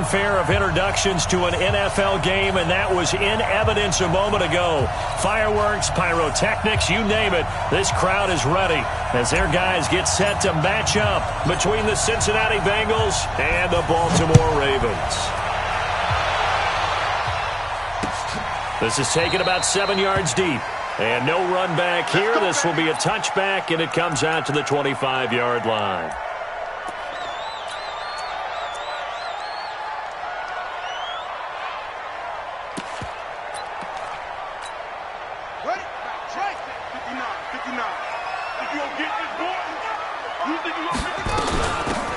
fanfare of introductions to an NFL game, and that was in evidence a moment ago. Fireworks, pyrotechnics, you name it. This crowd is ready as their guys get set to match up between the Cincinnati Bengals and the Baltimore Ravens. This is taken about 7 yards deep. And no run back here. This will be a touchback, and it comes out to the 25-yard line.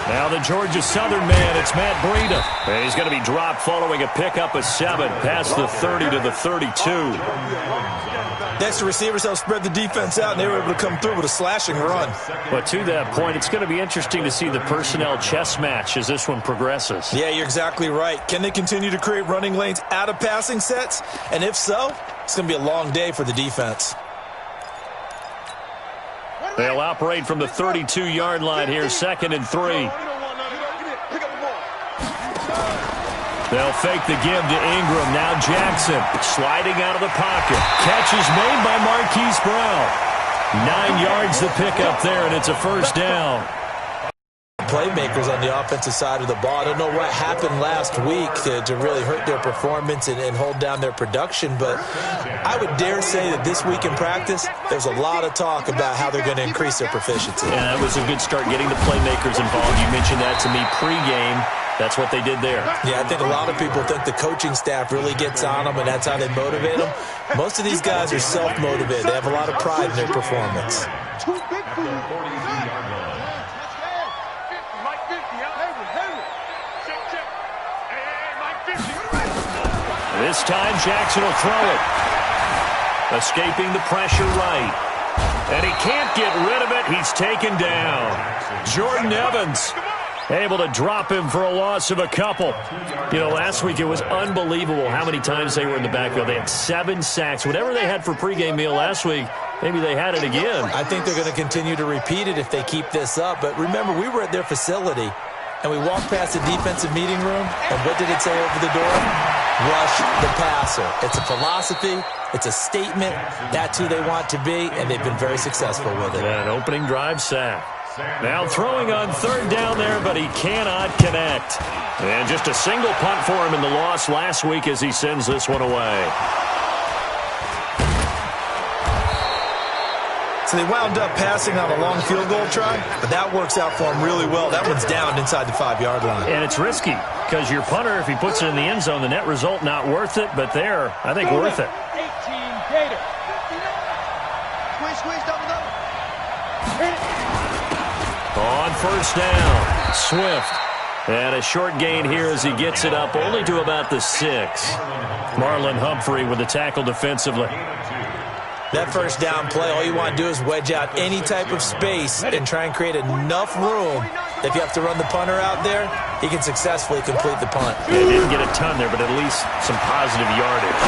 Now the Georgia Southern man, it's Matt Breida. And he's going to be dropped following a pickup of 7 past the 30 to the 32. Next, the receivers helped spread the defense out, and they were able to come through with a slashing run. But to that point, it's going to be interesting to see the personnel chess match as this one progresses. Yeah, you're exactly right. Can they continue to create running lanes out of passing sets? And if so, it's going to be a long day for the defense. They'll operate from the 32-yard line here, 2nd and 3. They'll fake the give to Ingram. Now Jackson sliding out of the pocket. Catch is made by Marquise Brown. 9 yards the pickup there, and it's a first down. Playmakers on the offensive side of the ball. I don't know what happened last week to really hurt their performance and hold down their production, but I would dare say that this week in practice, there's a lot of talk about how they're going to increase their proficiency. Yeah, that was a good start getting the playmakers involved. You mentioned that to me pregame. That's what they did there. Yeah, I think a lot of people think the coaching staff really gets on them, and that's how they motivate them. Most of these guys are self-motivated. They have a lot of pride in their performance. Too big for you. This time Jackson will throw it. Escaping the pressure right. And he can't get rid of it. He's taken down. Jordan Evans able to drop him for a loss of a couple. You know, last week it was unbelievable how many times they were in the backfield. They had 7 sacks. Whatever they had for pregame meal last week, maybe they had it again. I think they're going to continue to repeat it if they keep this up. But remember, we were at their facility, and we walked past the defensive meeting room, and what did it say over the door? Rush the passer. It's a philosophy. It's a statement. That's who they want to be, and they've been very successful with it. Yeah, an opening drive sack. Now throwing on 3rd down there, but he cannot connect. And just a single punt for him in the loss last week as he sends this one away. So they wound up passing on a long field goal try, but that works out for them really well. That one's down inside the 5-yard line. And it's risky because your punter, if he puts it in the end zone, the net result not worth it, but there, I think worth it. 18 Gator. Squeeze, double. On 1st down, Swift. And a short gain here as he gets it up only to about the 6. Marlon Humphrey with the tackle defensively. That 1st down play, all you want to do is wedge out any type of space and try and create enough room. If you have to run the punter out there, he can successfully complete the punt. They didn't get a ton there, but at least some positive yardage.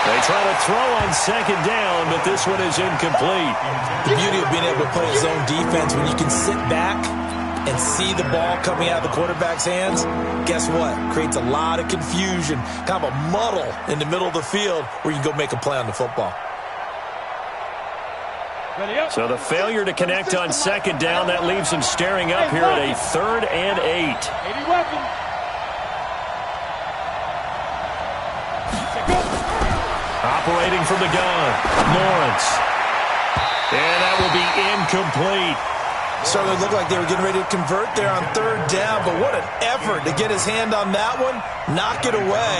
They try to throw on 2nd down, but this one is incomplete. The beauty of being able to play his own defense, when you can sit back and see the ball coming out of the quarterback's hands, guess what? Creates a lot of confusion, kind of a muddle in the middle of the field where you can go make a play on the football. So the failure to connect on 2nd down, that leaves him staring up here at a 3rd and 8. Operating from the gun, Lawrence. And that will be incomplete. Started to look like they were getting ready to convert there on 3rd down, but what an effort to get his hand on that one, knock it away,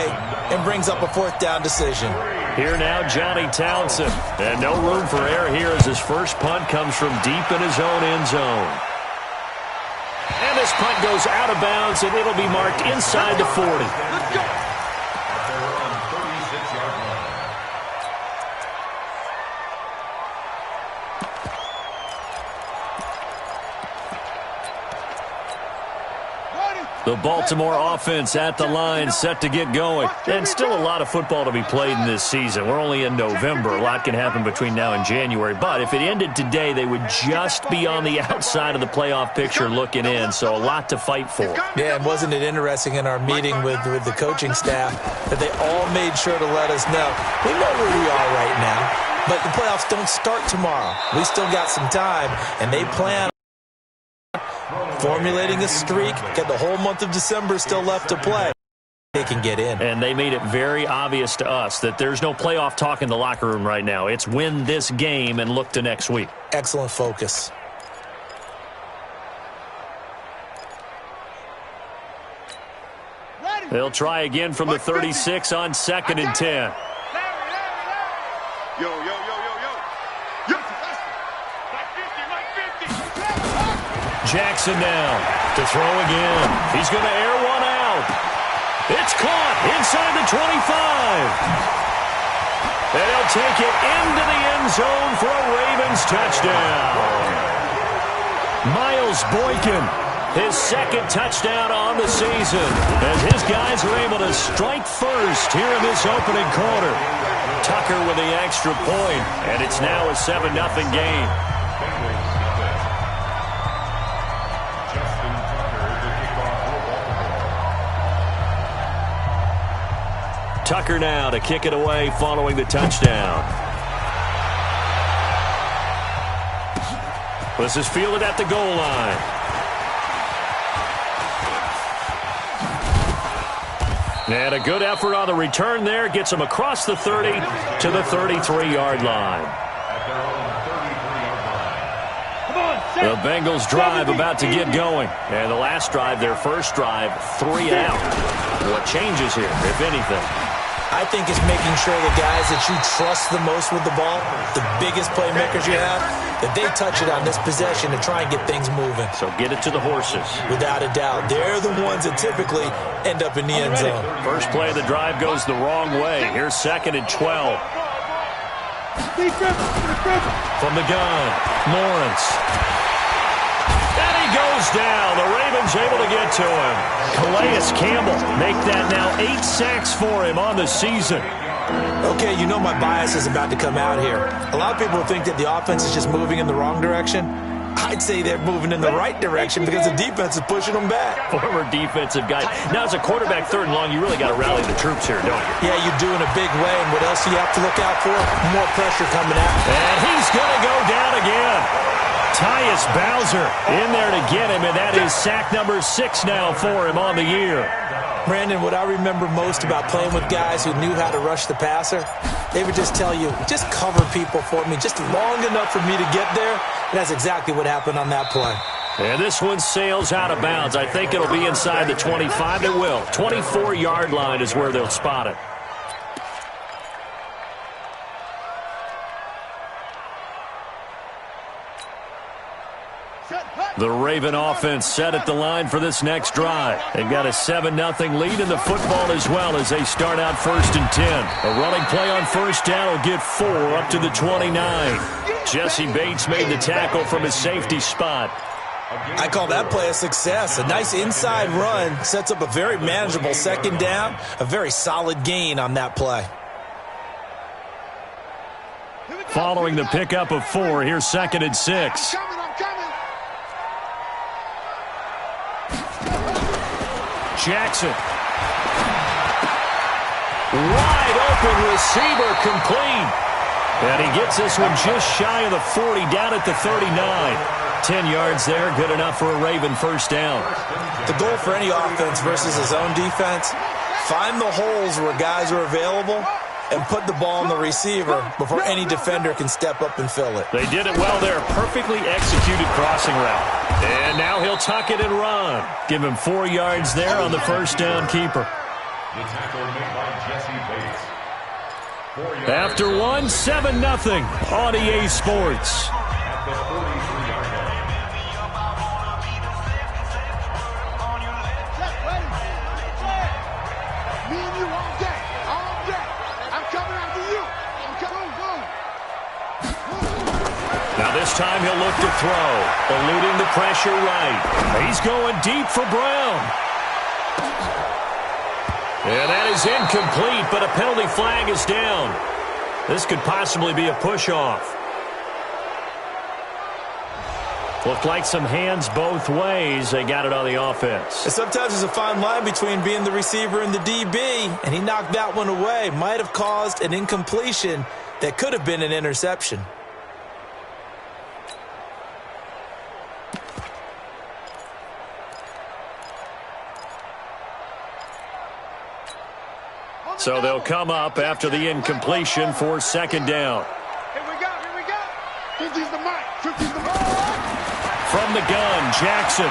and brings up a 4th down decision. Here now, Johnny Townsend. And no room for error here as his first punt comes from deep in his own end zone. And this punt goes out of bounds, and it'll be marked inside the 40. Let's go. The Baltimore offense at the line, set to get going. And still a lot of football to be played in this season. We're only in November. A lot can happen between now and January. But if it ended today, they would just be on the outside of the playoff picture looking in. So a lot to fight for. Yeah, and wasn't it interesting in our meeting with the coaching staff that they all made sure to let us know, we know where we are right now, but the playoffs don't start tomorrow. We still got some time, and they plan formulating a streak, get the whole month of December still left to play. They can get in. And they made it very obvious to us that there's no playoff talk in the locker room right now. It's win this game and look to next week. Excellent focus. They'll try again from the 36 on 2nd and 10. Jackson now to throw again. He's going to air one out. It's caught inside the 25. And he'll take it into the end zone for a Ravens touchdown. Miles Boykin, his second touchdown on the season, as his guys are able to strike first here in this opening quarter. Tucker with the extra point, and it's now a 7-0 game. Tucker now to kick it away following the touchdown. This is fielded at the goal line. And a good effort on the return there. Gets him across the 30 to the 33-yard line. The Bengals drive about to get going. And the last drive, their first drive, 3 out. What changes here, if anything? I think it's making sure the guys that you trust the most with the ball, the biggest playmakers you have, that they touch it on this possession to try and get things moving. So get it to the horses. Without a doubt. They're the ones that typically end up in the end zone. First play of the drive goes the wrong way. Here's 2nd and 12. From the gun, Lawrence. And he goes down. The Ravens able to get to him. Calais Campbell make that now 8 sacks for him on the season. Okay, you know my bias is about to come out here. A lot of people think that the offense is just moving in the wrong direction. I'd say they're moving in the right direction because the defense is pushing them back. Former defensive guy. Now, as a quarterback 3rd and long, you really got to rally the troops here, don't you? Yeah, you do in a big way. And what else do you have to look out for? More pressure coming at you. And he's going to go down again. Tyus Bowser in there to get him, and that is sack number 6 now for him on the year. Brandon, what I remember most about playing with guys who knew how to rush the passer, they would just tell you, just cover people for me, just long enough for me to get there. And that's exactly what happened on that play. And this one sails out of bounds. I think it'll be inside the 25. It will. 24-yard line is where they'll spot it. The Raven offense set at the line for this next drive. They've got a 7-0 lead in the football as well as they start out 1st and 10. A running play on 1st down will get 4 up to the 29. Jesse Bates made the tackle from his safety spot. I call that play a success. A nice inside run sets up a very manageable 2nd down. A very solid gain on that play. Following the pickup of 4, here's 2nd and 6. Jackson. Wide open receiver complete. And he gets this one just shy of the 40 down at the 39. 10 yards there, good enough for a Raven 1st down. The goal for any offense versus his own defense, find the holes where guys are available and put the ball on the receiver before any defender can step up and fill it. They did it well there. Perfectly executed crossing route. And now he'll tuck it and run. Give him 4 yards there on the 1st down keeper. After one, 7-0 on EA Sports. Now this time he'll look to throw. Eluding the pressure right. He's going deep for Brown. is incomplete, but a penalty flag is down. This could possibly be a push-off. Looked like some hands both ways. They got it on the offense. And sometimes there's a fine line between being the receiver and the DB, and he knocked that one away. Might have caused an incompletion that could have been an interception. So they'll come up after the incompletion for second down. Here we go, here we go. 50's the mic, 50's the mic. From the gun, Jackson.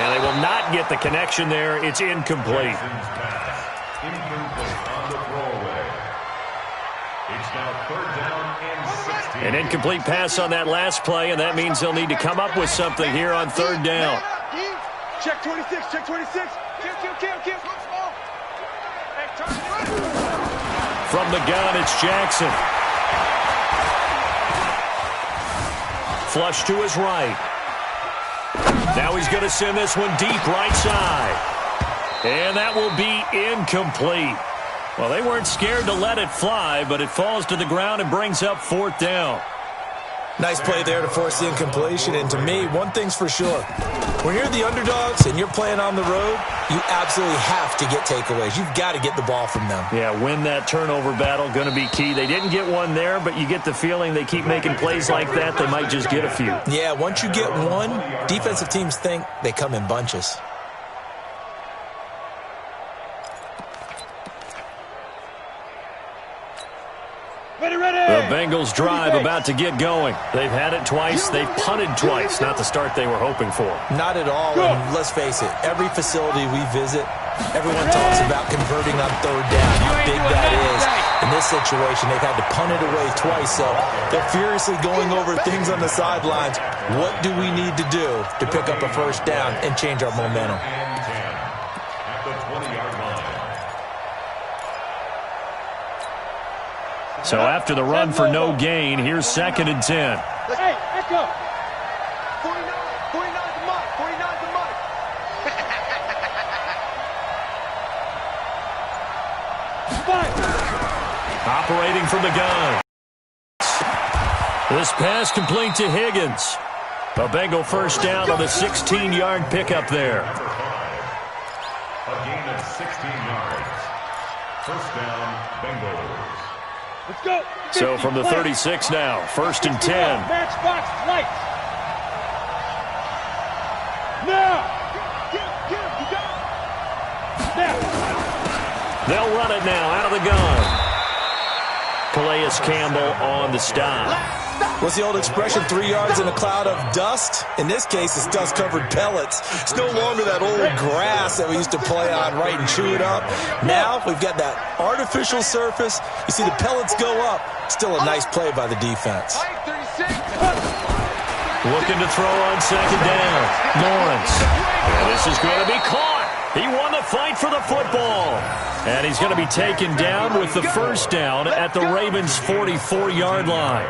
And they will not get the connection there. It's incomplete. An incomplete pass on that last play, and that means they'll need to come up with something here on third down. Check 26, check 26. Kill. From the gun, it's Jackson. Flush to his right. Now he's going to send this one deep right side. And that will be incomplete. Well, they weren't scared to let it fly, but it falls to the ground and brings up fourth down. Nice play there to force the incompletion. And to me, one thing's for sure. When you're the underdogs and you're playing on the road, you absolutely have to get takeaways. You've got to get the ball from them. Yeah, win that turnover battle, going to be key. They didn't get one there, but you get the feeling they keep making plays like that, they might just get a few. Yeah, once you get one, defensive teams think they come in bunches. The Bengals drive about to get going. They've had it twice. They've punted twice. Not the start they were hoping for. Not at all. And let's face it, every facility we visit, everyone talks about converting on third down, how big that is. In this situation, they've had to punt it away twice, so they're furiously going over things on the sidelines. What do we need to do to pick up a first down and change our momentum? So after the run for no gain, here's second and 10. Hey, echo. 49 the mic, 49 the mic. Operating from the gun. This pass complete to Higgins. A Bengal first down on the 16-yard pickup there. A gain of 16 yards. First down, Bengals. Let's go. So from the 36 now, first and 10. Matchbox lights. Now. They'll run it now out of the gun. Calais Campbell on the stop. What's the old expression, 3 yards in a cloud of dust? In this case, it's dust-covered pellets. It's no longer that old grass that we used to play on, right, and chew it up. Now we've got that artificial surface. You see the pellets go up. Still a nice play by the defense. Looking to throw on second down. Lawrence. And this is going to be caught. He won the fight for the football. And he's going to be taken down with the first down at the Ravens' 44-yard line.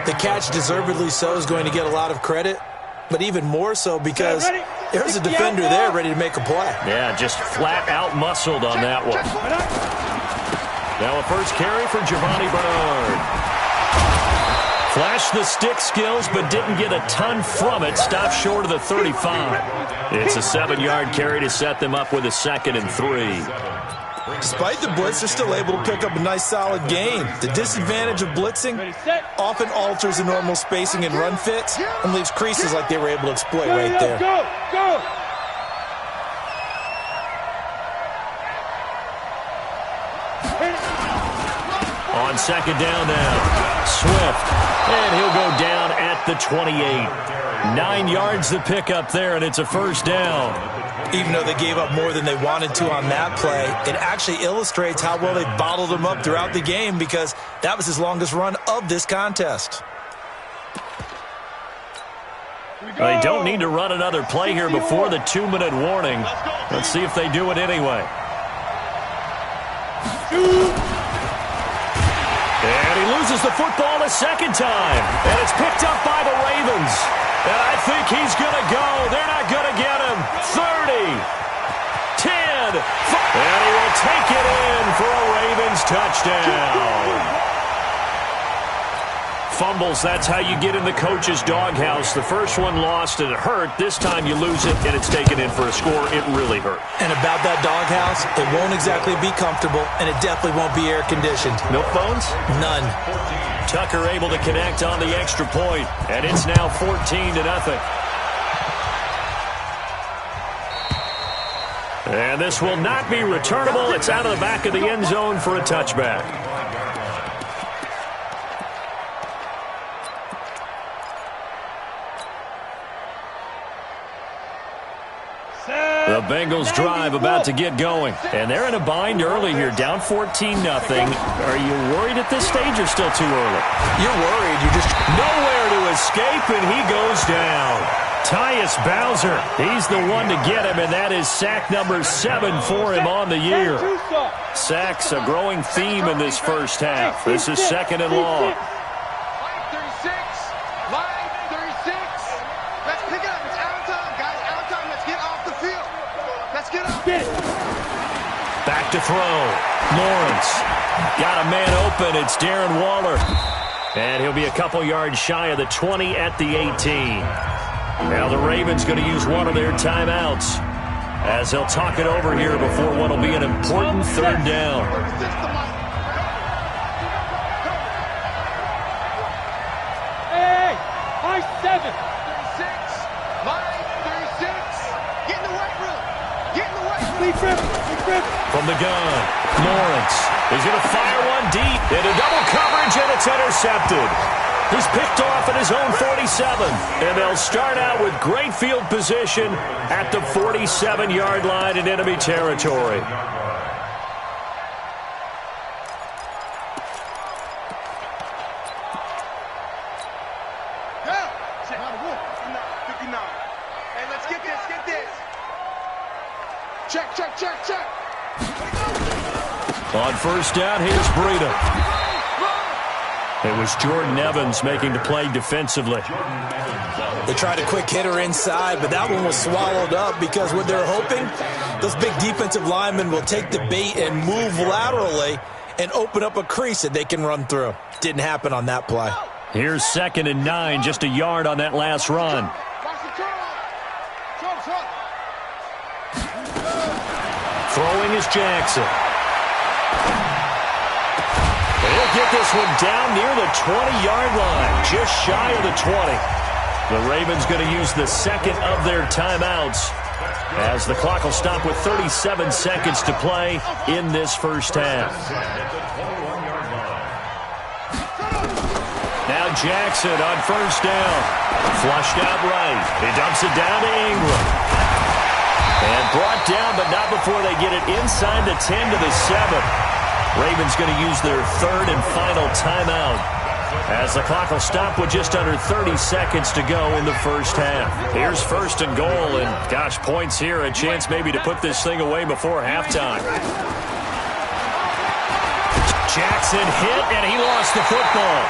The catch, deservedly so, is going to get a lot of credit, but even more so because there's a defender there ready to make a play. Yeah, just flat out muscled on that one. Now a first carry for Giovanni Bernard. Flashed the stick skills, but didn't get a ton from it. Stopped short of the 35. It's a 7-yard carry to set them up with a 2nd and 3. Despite the blitz, they're still able to pick up a nice solid gain. The disadvantage of blitzing often alters the normal spacing and run fits and leaves creases like they were able to exploit right there. Go. On second down now, Swift, and he'll go down at the 28. 9 yards to pick up there, and it's a first down. Even though they gave up more than they wanted to on that play, it actually illustrates how well they bottled him up throughout the game because that was his longest run of this contest. They don't need to run another play here before the 2-minute warning. Let's see if they do it anyway. And he loses the football a second time. And it's picked up by the Ravens. And I think he's going to go. They're not going to get him. 30. touchdown. Fumbles, that's how you get in the coach's doghouse. The first one lost and it hurt. This time you lose it and it's taken in for a score. It really hurt. And about that doghouse, it won't exactly be comfortable, and it definitely won't be air-conditioned. No phones? None. Tucker able to connect on the extra point, and it's now 14-0. And this will not be returnable. It's out of the back of the end zone for a touchback. The Bengals drive about to get going. And they're in a bind early here, down 14-0. Are you worried at this stage or still too early? You're worried. You're just nowhere to escape, and he goes down. Tyus Bowser, he's the one to get him, and that is sack number 7 for him on the year. Sacks a growing theme in this first half. This is second and long. Back to throw. Lawrence got a man open. It's Darren Waller. And he'll be a couple yards shy of the 20 at the 18. Now the Ravens going to use one of their timeouts as they'll talk it over here before what will be an important third down. Hey, high 7. 36. Line 36. Get in the weight room. Get in the weight room. Lee Griffin. From the gun, Lawrence is going to fire one deep into double coverage, and it's intercepted. He's picked off at his own 47, and they'll start out with great field position at the 47-yard line in enemy territory. Check. On first down, here's Breida. It was Jordan Evans making the play defensively. They tried a quick hitter inside, but that one was swallowed up because what they're hoping, those big defensive linemen will take the bait and move laterally and open up a crease that they can run through. Didn't happen on that play. Here's 2nd and 9, just a yard on that last run. Throwing is Jackson. He'll get this one down near the 20-yard line, just shy of the 20. The Ravens going to use the second of their timeouts as the clock will stop with 37 seconds to play in this first half. Now Jackson on first down. Flushed out right. He dumps it down to Ingram. And brought down, but not before they get it inside the 10 to the 7. Ravens going to use their third and final timeout as the clock will stop with just under 30 seconds to go in the first half. Here's 1st and goal, and gosh, points here, a chance maybe to put this thing away before halftime. Jackson hit, and he lost the football.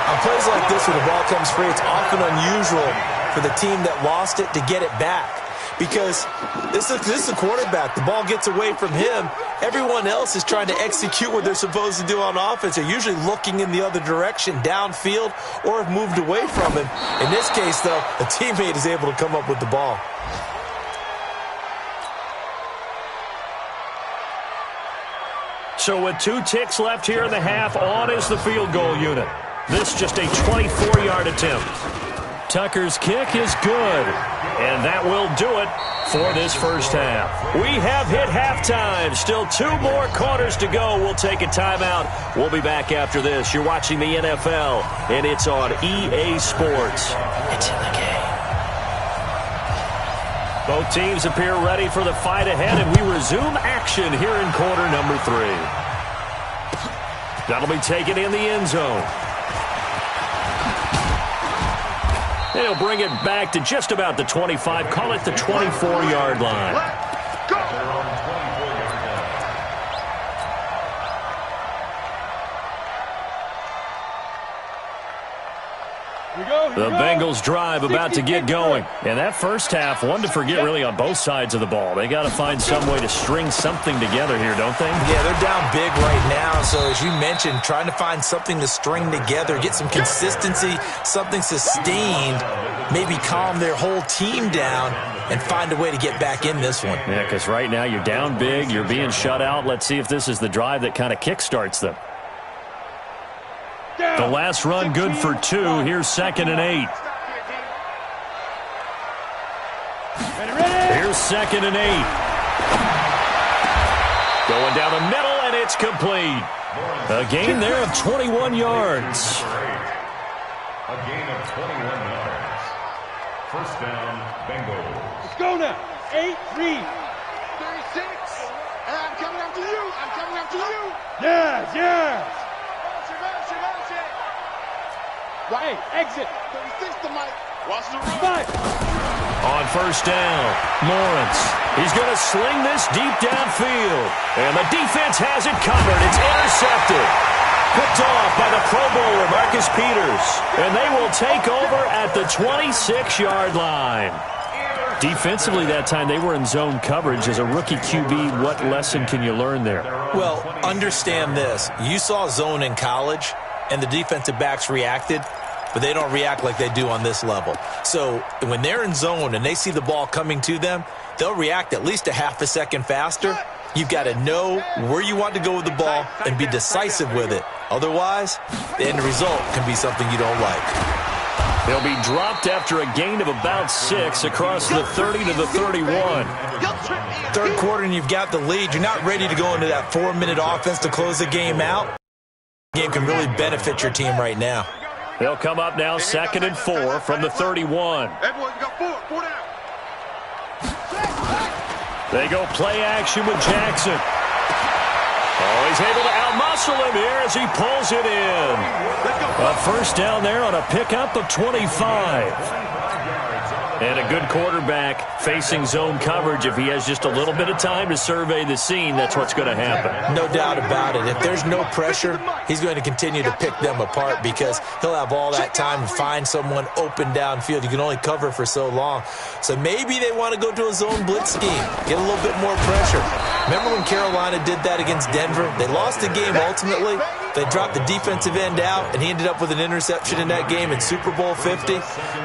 On plays like this where the ball comes free, it's often unusual for the team that lost it to get it back. Because this is a quarterback. The ball gets away from him. Everyone else is trying to execute what they're supposed to do on offense. They're usually looking in the other direction, downfield, or have moved away from him. In this case, though, a teammate is able to come up with the ball. So with 2 ticks left here in the half, on is the field goal unit. This just a 24-yard attempt. Tucker's kick is good, and that will do it for this first half. We have hit halftime. Still 2 more quarters to go. We'll take a timeout. We'll be back after this. You're watching the NFL, and it's on EA Sports. It's in the game. Both teams appear ready for the fight ahead, and we resume action here in quarter number 3. That'll be taken in the end zone. They'll bring it back to just about the 25. Call it the 24-yard line. Go! Here we go. The Bengals drive about to get going. And that first half, one to forget really on both sides of the ball. They got to find some way to string something together here, don't they? Yeah, they're down big right now. So as you mentioned, trying to find something to string together, get some consistency, something sustained, maybe calm their whole team down and find a way to get back in this one. Yeah, because right now you're down big, you're being shut out. Let's see if this is the drive that kind of kickstarts them. The last run good for 2. Here's 2nd and 8. Here's 2nd and 8. Going down the middle, and it's complete. A gain there of 21 yards. A gain of 21 yards. First down, Bengals. Let's go now. 8-3. 36. And I'm coming after you. I'm coming after you. Yes, yes. Right, exit. 36 to Mike. Watch the run. On first down, Lawrence. He's going to sling this deep downfield. And the defense has it covered. It's intercepted. Picked off by the Pro Bowler, Marcus Peters. And they will take over at the 26-yard line. Defensively that time, they were in zone coverage. As a rookie QB, what lesson can you learn there? Well, understand this. You saw zone in college, and the defensive backs reacted, but they don't react like they do on this level. So when they're in zone and they see the ball coming to them, they'll react at least a half a second faster. You've got to know where you want to go with the ball and be decisive with it. Otherwise, the end result can be something you don't like. They'll be dropped after a gain of about 6 across the 30 to the 31. Third quarter and you've got the lead. You're not ready to go into that 4-minute offense to close the game out. The game can really benefit your team right now. They'll come up now 2nd and 4 from the 31. Everyone got 4 down. They go play action with Jackson. Oh, he's able to outmuscle him here as he pulls it in. A first down there on a pickup of 25. And a good quarterback facing zone coverage. If he has just a little bit of time to survey the scene, that's what's going to happen. No doubt about it. If there's no pressure, he's going to continue to pick them apart because he'll have all that time to find someone open downfield. You can only cover for so long. So maybe they want to go to a zone blitz scheme, get a little bit more pressure. Remember when Carolina did that against Denver? They lost the game ultimately. They dropped the defensive end out, and he ended up with an interception in that game in Super Bowl 50.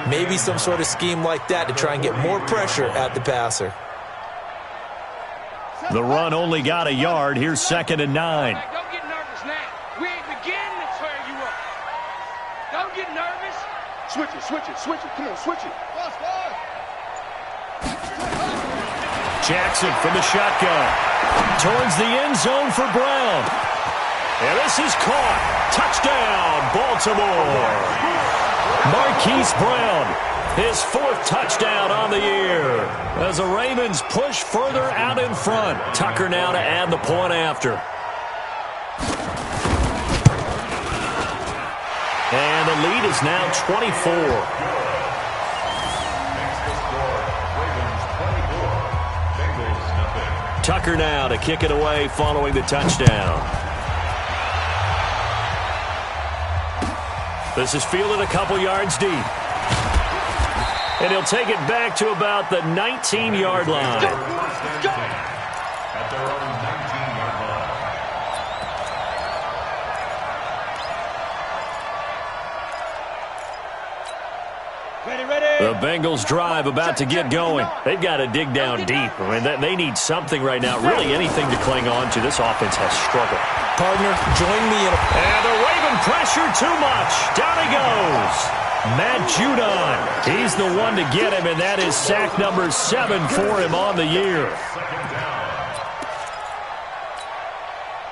Maybe some sort of scheme like that to try and get more pressure at the passer. The run only got a yard. Here's 2nd and 9. Don't get nervous now. We ain't beginning to tear you up. Don't get nervous. Switch it, switch it, switch it. Come on, switch it. Jackson from the shotgun. Towards the end zone for Brown. And this is caught. Touchdown, Baltimore. Marquise Brown, his 4th touchdown on the year. As the Ravens push further out in front. Tucker now to add the point after. And the lead is now 24. Tucker now to kick it away following the touchdown. This is fielded a couple yards deep. And he'll take it back to about the 19-yard line. At their own 19-yard line. The Bengals drive about to get going. They've got to dig down deep. I mean, they need something right now, really anything to cling on to. This offense has struggled. Partner, join me in a... And the Raven pressure too much. Down he goes. Matt Judon. He's the one to get him, and that is sack number 7 for him on the year.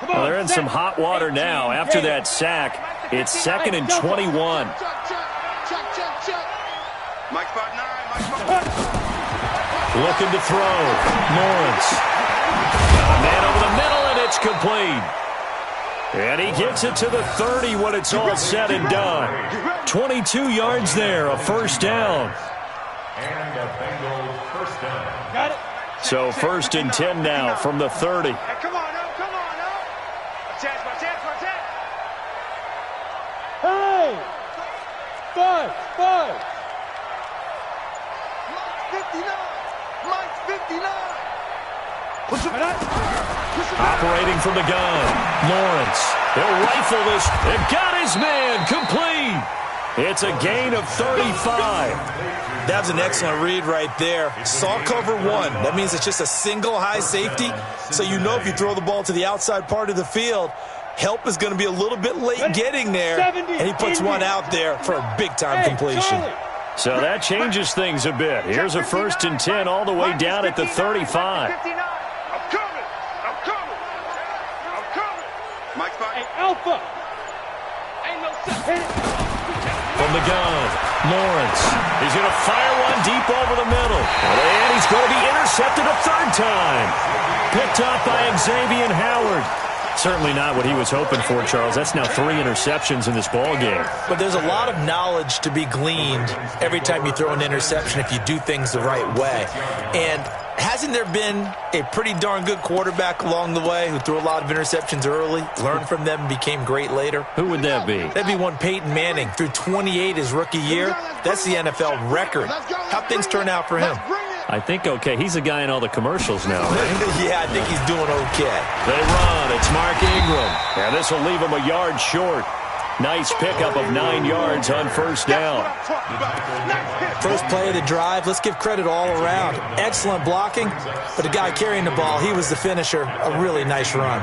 Well, they're in some hot water now. After that sack, it's 2nd and 21. Looking to throw. Lawrence. Got a man over the middle, and it's complete. And he gets it to the 30 when it's all said and done. 22 yards there, a first down. And a Bengals first down. Got it. So 1st and 10 now from the 30. Hey, come on now, come on now. Attack, attack, attack. Hey! Bud. Operating from the gun, Lawrence. He'll rifle this. And got his man complete. It's a gain of 35. That was an excellent read right there. Saw cover one. That means it's just a single high safety. So you know if you throw the ball to the outside part of the field, help is going to be a little bit late getting there. And he puts one out there for a big-time completion. So that changes things a bit. Here's a 1st and 10 all the way down at the 35. Alpha. From the gun, Lawrence. He's going to fire one deep over the middle. And he's going to be intercepted a 3rd time. Picked up by Xavier Howard. Certainly not what he was hoping for, Charles. That's now 3 interceptions in this ball game. But there's a lot of knowledge to be gleaned every time you throw an interception if you do things the right way. And hasn't there been a pretty darn good quarterback along the way who threw a lot of interceptions early, learned from them, and became great later? Who would that be? That'd be one Peyton Manning. Threw 28 his rookie year. That's the NFL record. How'd things turn out for him? I think okay. He's a guy in all the commercials now, right? Yeah, I think he's doing okay. They run. It's Mark Ingram. And this will leave him a yard short. Nice pickup of 9 yards on 1st down. First play of the drive. Let's give credit all around. Excellent blocking, but the guy carrying the ball, he was the finisher. A really nice run.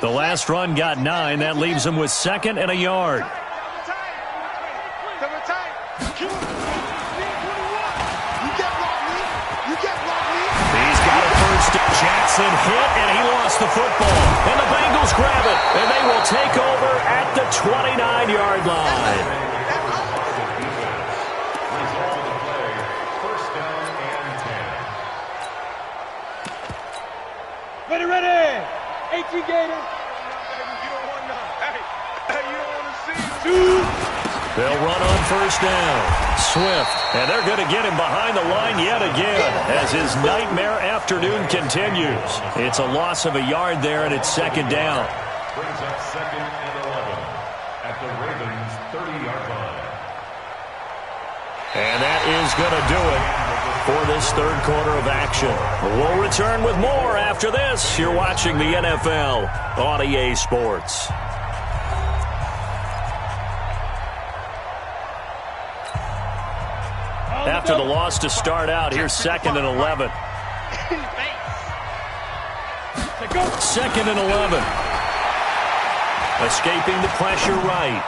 The last run got 9. That leaves him with 2nd and a yard. He's got a first. Jackson hit, and he lost the football. And the Bengals grab it, and they will take over at the 29-yard line. Ready. 18 Gators. They'll run on 1st down. Swift, and they're going to get him behind the line yet again as his nightmare afternoon continues. It's a loss of a yard there, and it's 2nd down. Brings up 2nd and 11 at the Ravens' 30-yard line. And that is going to do it for this 3rd quarter of action. We'll return with more after this. You're watching the NFL on EA Sports. After the loss to start out, here's 2nd and 11. 2nd and 11. Escaping the pressure right.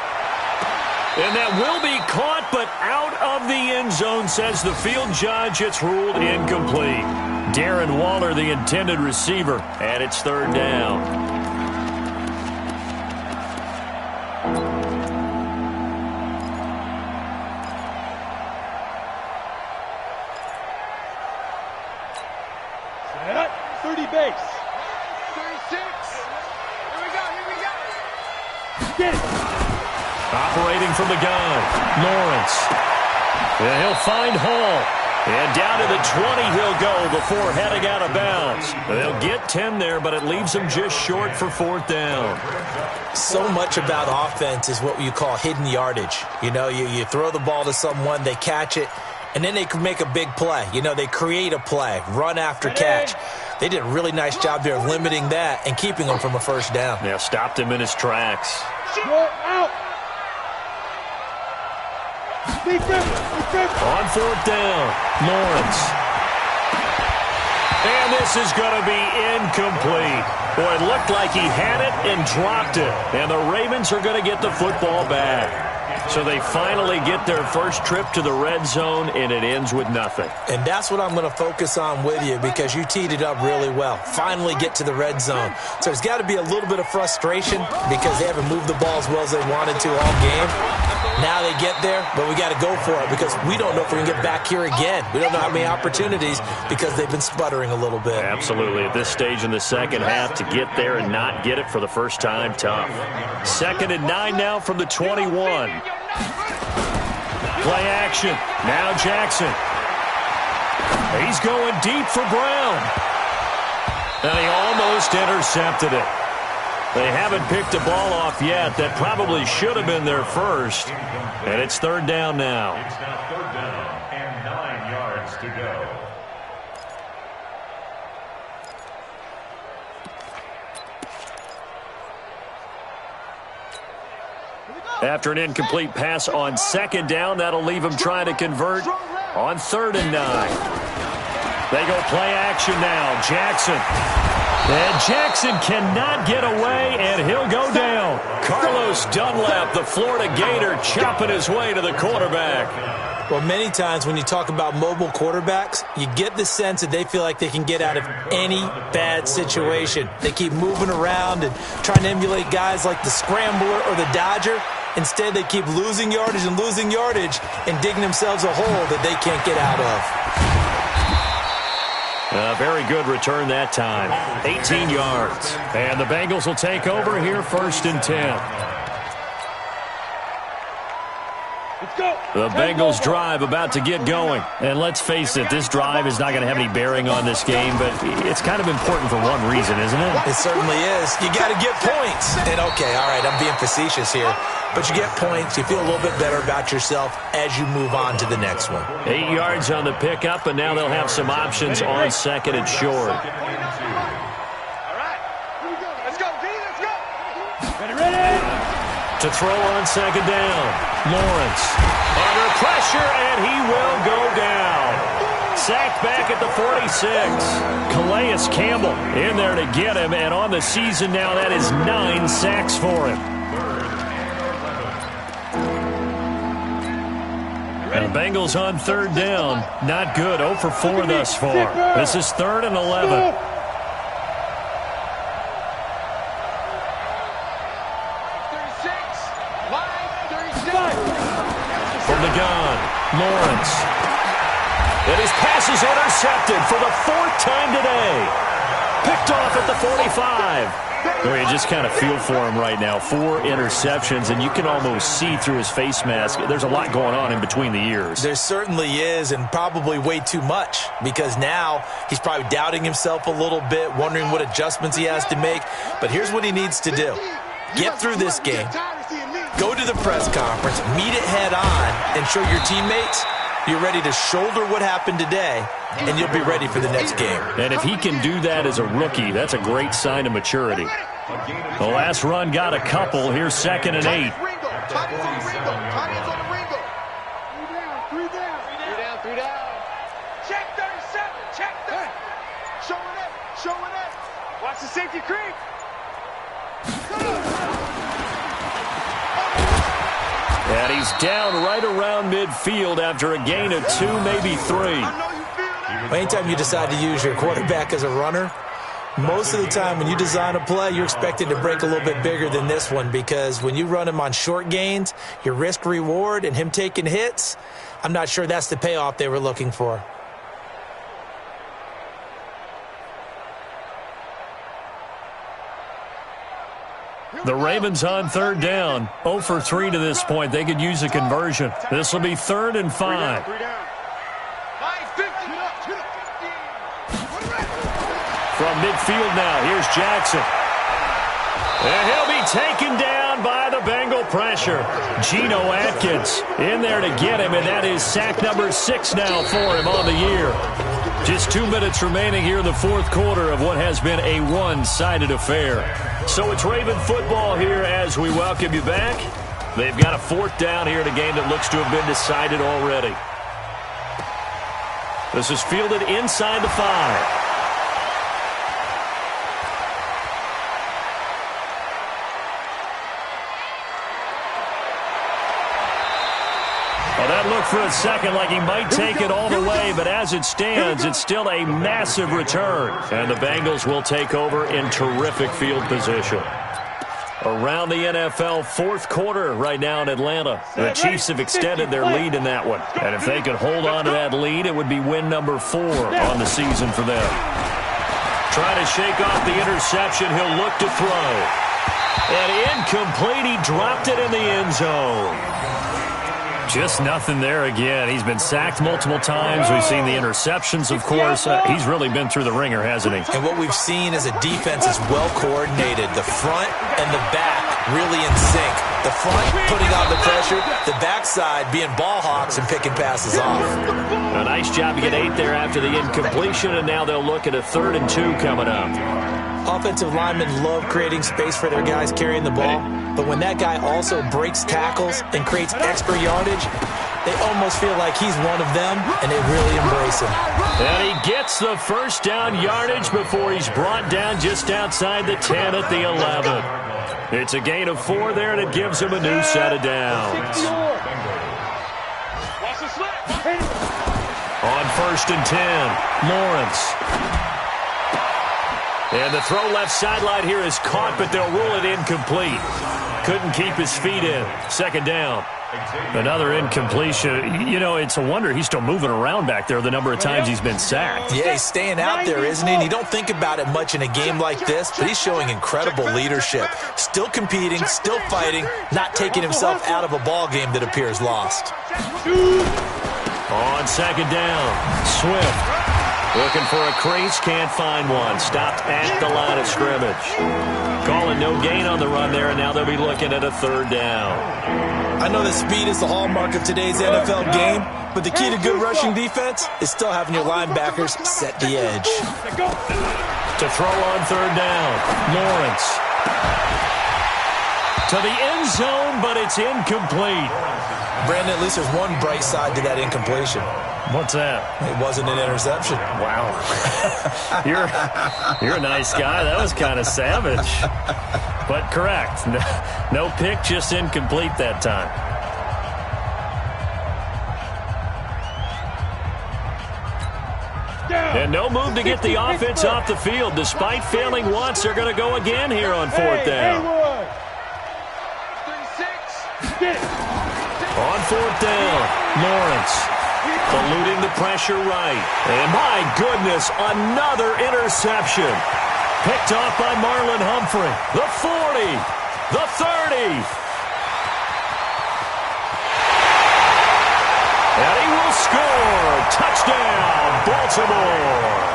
And that will be caught, but out of the end zone, says the field judge. It's ruled incomplete. Darren Waller, the intended receiver, and it's 3rd down. Operating from the gun, Lawrence. And he'll find Hall. And down to the 20 he'll go before heading out of bounds. They'll get 10 there, but it leaves them just short for 4th down. So much about offense is what you call hidden yardage. You know, you throw the ball to someone, they catch it, and then they can make a big play. You know, they create a play, run after catch. They did a really nice job there of limiting that and keeping him from a 1st down. Yeah, stopped him in his tracks. Out. On 4th down, Lawrence. And this is going to be incomplete. Boy, it looked like he had it and dropped it. And the Ravens are going to get the football back. So they finally get their first trip to the red zone, and it ends with nothing. And that's what I'm going to focus on with you because you teed it up really well. Finally get to the red zone. So there's got to be a little bit of frustration because they haven't moved the ball as well as they wanted to all game. Now they get there, but we got to go for it because we don't know if we can get back here again. We don't know how many opportunities because they've been sputtering a little bit. Absolutely. At this stage in the second half, to get there and not get it for the first time, tough. 2nd and 9 now from the 21. Play action. Now Jackson. He's going deep for Brown. And he almost intercepted it. They haven't picked a ball off yet. That probably should have been their first. And it's third down now. It's now third down and 9 yards to go. After an incomplete pass on second down, that'll leave him trying to convert on 3rd and 9. They go play action now. Jackson. And Jackson cannot get away, and he'll go down. Carlos Dunlap, the Florida Gator, chopping his way to the quarterback. Well, many times when you talk about mobile quarterbacks, you get the sense that they feel like they can get out of any bad situation. They keep moving around and trying to emulate guys like the Scrambler or the Dodger. Instead, they keep losing yardage and digging themselves a hole that they can't get out of. A very good return that time. 18 yards. And the Bengals will take over here 1st and 10. The Bengals drive about to get going. And let's face it, this drive is not going to have any bearing on this game, but it's kind of important for one reason, isn't it? It certainly is. You got to get points. And okay, all right, I'm being facetious here. But you get points, you feel a little bit better about yourself as you move on to the next one. 8 yards on the pickup, and now they'll have some options on 2nd and short. All right, here we go. Let's go, D, let's go. Ready. To throw on 2nd down. Lawrence under pressure, and he will go down. Sacked back at the 46. Calais Campbell in there to get him, and on the season now, that is 9 sacks for him. And the Bengals on 3rd down. Not good. 0 for 4 thus far. This is 3rd and 11. From the gun, Lawrence. And his pass is intercepted for the 4th time today. Picked off at the 45. Well, you just kind of feel for him right now. 4 interceptions, and you can almost see through his face mask. There's a lot going on in between the ears. There certainly is, and probably way too much, because now he's probably doubting himself a little bit, wondering what adjustments he has to make. But here's what he needs to do. Get through this game. Go to the press conference, meet it head on, and show your teammates you're ready to shoulder what happened today, and you'll be ready for the next game. And if he can do that as a rookie, that's a great sign of maturity. The last run got a couple. Here's 2nd and 8. Three down. Check 37. Check 30. Showing it. Watch the safety creep. And he's down right around midfield after a gain of 2, maybe 3. Anytime you decide to use your quarterback as a runner, most of the time when you design a play, you're expected to break a little bit bigger than this one, because when you run him on short gains, your risk-reward and him taking hits, I'm not sure that's the payoff they were looking for. The Ravens on 3rd down. 0 for 3 to this point. They could use a conversion. This will be 3rd and 5. From midfield now, here's Jackson. And he'll be taken down by the Bengal pressure. Geno Atkins in there to get him, and that is sack number 6 now for him on the year. Just 2 minutes remaining here in the 4th quarter of what has been a one-sided affair. So it's Raven football here as we welcome you back. They've got a 4th down here in a game that looks to have been decided already. This is fielded inside the 5. Well, that looked for a second like he might take it all the way, but as it stands, it's still a massive return. And the Bengals will take over in terrific field position. Around the NFL 4th quarter right now in Atlanta. The Chiefs have extended their lead in that one. And if they could hold on to that lead, it would be win number 4 on the season for them. Trying to shake off the interception. He'll look to throw. And incomplete. He dropped it in the end zone. Just nothing there again. He's been sacked multiple times. We've seen the interceptions, of course. He's really been through the ringer, hasn't he? And what we've seen is a defense is well coordinated. The front and the back really in sync. The front putting on the pressure, the backside being ball hawks and picking passes off. A nice job to get 8 there after the incompletion, and now they'll look at a 3rd and 2 coming up. Offensive linemen love creating space for their guys carrying the ball, but when that guy also breaks tackles and creates extra yardage, they almost feel like he's one of them, and they really embrace him. And he gets the first down yardage before he's brought down just outside the 10 at the 11. It's a gain of 4 there, and it gives him a new set of downs. On 1st and 10, Lawrence. And the throw left sideline here is caught, but they'll rule it incomplete. Couldn't keep his feet in. 2nd down. Another incompletion. You know, it's a wonder he's still moving around back there the number of times he's been sacked. Yeah, he's staying out there, isn't he? And you don't think about it much in a game like this, but he's showing incredible leadership. Still competing, still fighting, not taking himself out of a ball game that appears lost. On 2nd down, Swift looking for a crease, can't find one. Stopped at the line of scrimmage. Calling no gain on the run there, and now they'll be looking at a 3rd down. I know that speed is the hallmark of today's NFL game, but the key to good rushing defense is still having your linebackers set the edge. To throw on 3rd down, Lawrence. To the end zone, but it's incomplete. Brandon, at least there's one bright side to that incompletion. What's that? It wasn't an interception. Wow. You're a nice guy. That was kind of savage. But correct. No pick, just incomplete that time. And no move to get the offense off the field. Despite failing once, they're going to go again here on 4th down. On 4th down, Lawrence eluding the pressure right. And my goodness, another interception. Picked off by Marlon Humphrey. The 40, the 30. And he will score. Touchdown, Baltimore.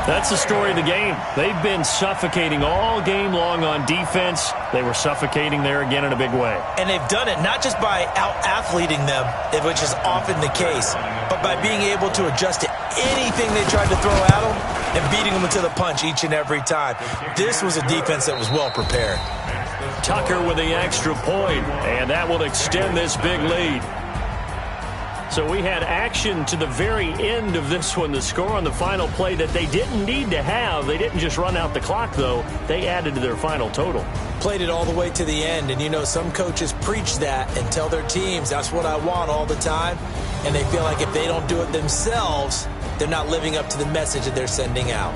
That's the story of the game. They've been suffocating all game long on defense. They were suffocating there again in a big way. And they've done it not just by out-athleting them, which is often the case, but by being able to adjust to anything they tried to throw at them and beating them to the punch each and every time. This was a defense that was well prepared. Tucker with the extra point, and that will extend this big lead. So we had action to the very end of this one. The score on the final play that they didn't need to have. They didn't just run out the clock, though. They added to their final total. Played it all the way to the end, and you know some coaches preach that and tell their teams, that's what I want all the time, and they feel like if they don't do it themselves, they're not living up to the message that they're sending out.